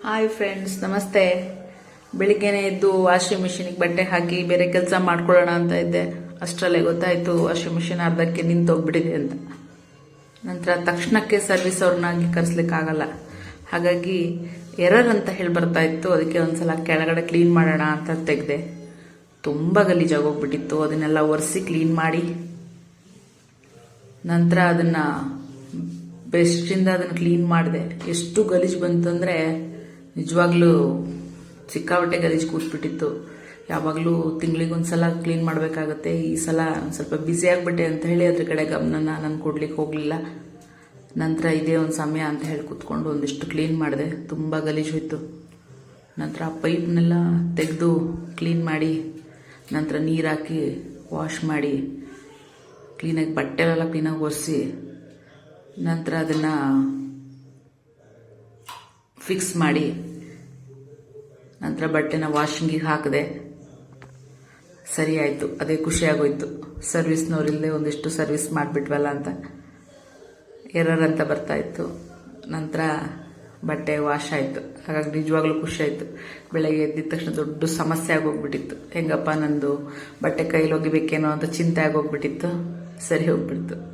Hi friends, ನಮಸ್ತೆ. ಬೆಳಿಗ್ಗೆನೆ ಎದ್ದು ವಾಷಿಂಗ್ ಮಿಷಿನಿಗೆ ಬಟ್ಟೆ ಹಾಕಿ ಬೇರೆ ಕೆಲಸ ಮಾಡ್ಕೊಳ್ಳೋಣ ಅಂತ ಇದ್ದೆ. ಅಷ್ಟರಲ್ಲೇ ಗೊತ್ತಾಯಿತು ವಾಷಿಂಗ್ ಮಿಷಿನ್ ಅರ್ಧಕ್ಕೆ ನಿಂತೋಗ್ಬಿಟ್ಟಿದೆ ಅಂತ. ನಂತರ ತಕ್ಷಣಕ್ಕೆ ಸರ್ವಿಸ್ ಅವ್ರನ್ನಾಗಿ ಕರೆಸ್ಲಿಕ್ಕಾಗಲ್ಲ. ಹಾಗಾಗಿ ಎರರ್ ಅಂತ ಹೇಳಿ ಬರ್ತಾ ಇತ್ತು. ಅದಕ್ಕೆ ಒಂದ್ಸಲ ಕೆಳಗಡೆ ಕ್ಲೀನ್ ಮಾಡೋಣ ಅಂತ ತೆಗೆದೆ. ತುಂಬ ಗಲೀಜಾಗೋಗ್ಬಿಟ್ಟಿತ್ತು. ಅದನ್ನೆಲ್ಲ ಒರೆಸಿ ಕ್ಲೀನ್ ಮಾಡಿ ನಂತರ ಅದನ್ನು ಬೆಸ್ಟಿಂದ ಅದನ್ನು ಕ್ಲೀನ್ ಮಾಡಿದೆ. ಎಷ್ಟು ಗಲೀಜು ಬಂತಂದರೆ ನಿಜವಾಗ್ಲೂ ಸಿಕ್ಕಾಬಟ್ಟೆ ಗಲೀಜು ಕೂತ್ಬಿಟ್ಟಿತ್ತು. ಯಾವಾಗಲೂ ತಿಂಗಳಿಗೊಂದ್ಸಲ ಕ್ಲೀನ್ ಮಾಡಬೇಕಾಗತ್ತೆ. ಈ ಸಲ ಸ್ವಲ್ಪ ಬ್ಯುಸಿ ಆಗಿಬಿಟ್ಟೆ ಅಂತ ಹೇಳಿ ಅದ್ರ ಕಡೆ ಗಮನನ ನಾನು ಕೊಡ್ಲಿಕ್ಕೆ ಹೋಗಲಿಲ್ಲ. ನಂತರ ಇದೇ ಒಂದು ಸಮಯ ಅಂತ ಹೇಳಿ ಕೂತ್ಕೊಂಡು ಒಂದಿಷ್ಟು ಕ್ಲೀನ್ ಮಾಡಿದೆ. ತುಂಬ ಗಲೀಜು ಹೋಯ್ತು. ನಂತರ ಆ ಪೈಪ್ನೆಲ್ಲ ತೆಗೆದು ಕ್ಲೀನ್ ಮಾಡಿ ನಂತರ ನೀರು ಹಾಕಿ ವಾಶ್ ಮಾಡಿ ಕ್ಲೀನಾಗಿ ಬಟ್ಟೆಲೆಲ್ಲ ಕ್ಲೀನಾಗಿ ಒರೆಸಿ ನಂತರ ಅದನ್ನು ಫಿಕ್ಸ್ ಮಾಡಿ ನಂತರ ಬಟ್ಟೆನ ವಾಷಿಂಗಿಗೆ ಹಾಕಿದೆ. ಸರಿ ಆಯಿತು. ಅದೇ ಖುಷಿಯಾಗೋಯ್ತು. ಸರ್ವಿಸ್ನವ್ರಿಲ್ಲದೆ ಒಂದಿಷ್ಟು ಸರ್ವಿಸ್ ಮಾಡಿಬಿಟ್ವಲ್ಲ ಅಂತ ಎರರ್ ಅಂತ ಬರ್ತಾಯಿತ್ತು. ನಂತರ ಬಟ್ಟೆ ವಾಶ್ ಆಯಿತು. ಹಾಗಾಗಿ ನಿಜವಾಗ್ಲೂ ಖುಷಿ ಆಯಿತು. ಬೆಳಗ್ಗೆ ಎದ್ದಿದ ತಕ್ಷಣ ದೊಡ್ಡ ಸಮಸ್ಯೆ ಆಗೋಗ್ಬಿಟ್ಟಿತ್ತು. ಹೆಂಗಪ್ಪ ನಂದು ಬಟ್ಟೆ ಕೈಲಿ ಒಗಿಬೇಕೇನೋ ಅಂತ ಚಿಂತೆ ಆಗೋಗ್ಬಿಟ್ಟಿತ್ತು. ಸರಿ ಹೋಗ್ಬಿಡ್ತು.